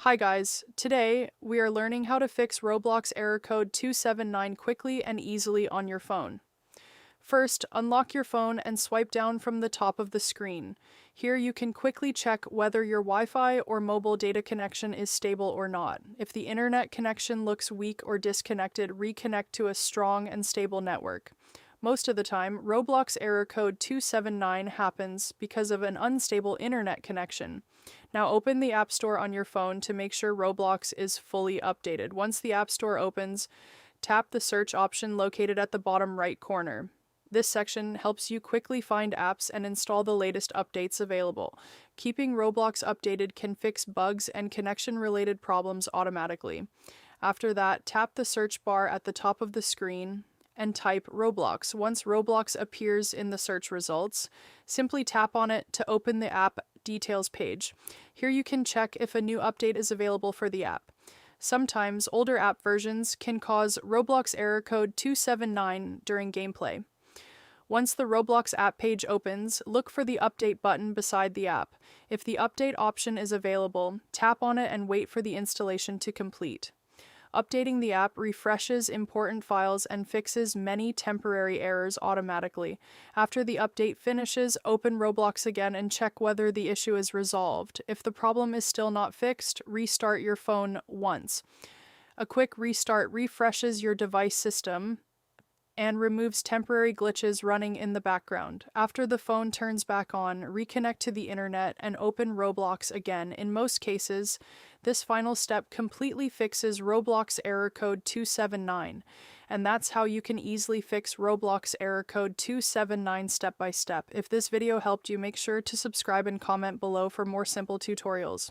Hi guys, today we are learning how to fix Roblox Error Code 279 quickly and easily on your phone. First, unlock your phone and swipe down from the top of the screen. Here you can quickly check whether your Wi-Fi or mobile data connection is stable or not. If the internet connection looks weak or disconnected, reconnect to a strong and stable network. Most of the time, Roblox Error Code 279 happens because of an unstable internet connection. Now open the App Store on your phone to make sure Roblox is fully updated. Once the App Store opens, tap the search option located at the bottom right corner. This section helps you quickly find apps and install the latest updates available. Keeping Roblox updated can fix bugs and connection-related problems automatically. After that, tap the search bar at the top of the screen and type Roblox. Once Roblox appears in the search results, simply tap on it to open the app details page. Here you can check if a new update is available for the app. Sometimes older app versions can cause Roblox Error Code 279 during gameplay. Once the Roblox app page opens, look for the update button beside the app. If the update option is available, tap on it and wait for the installation to complete. Updating the app refreshes important files and fixes many temporary errors automatically. After the update finishes, open Roblox again and check whether the issue is resolved. If the problem is still not fixed, restart your phone once. A quick restart refreshes your device system and removes temporary glitches running in the background. After the phone turns back on, reconnect to the internet and open Roblox again. In most cases, this final step completely fixes Roblox Error Code 279, and that's how you can easily fix Roblox Error Code 279 step by step. If this video helped you, make sure to subscribe and comment below for more simple tutorials.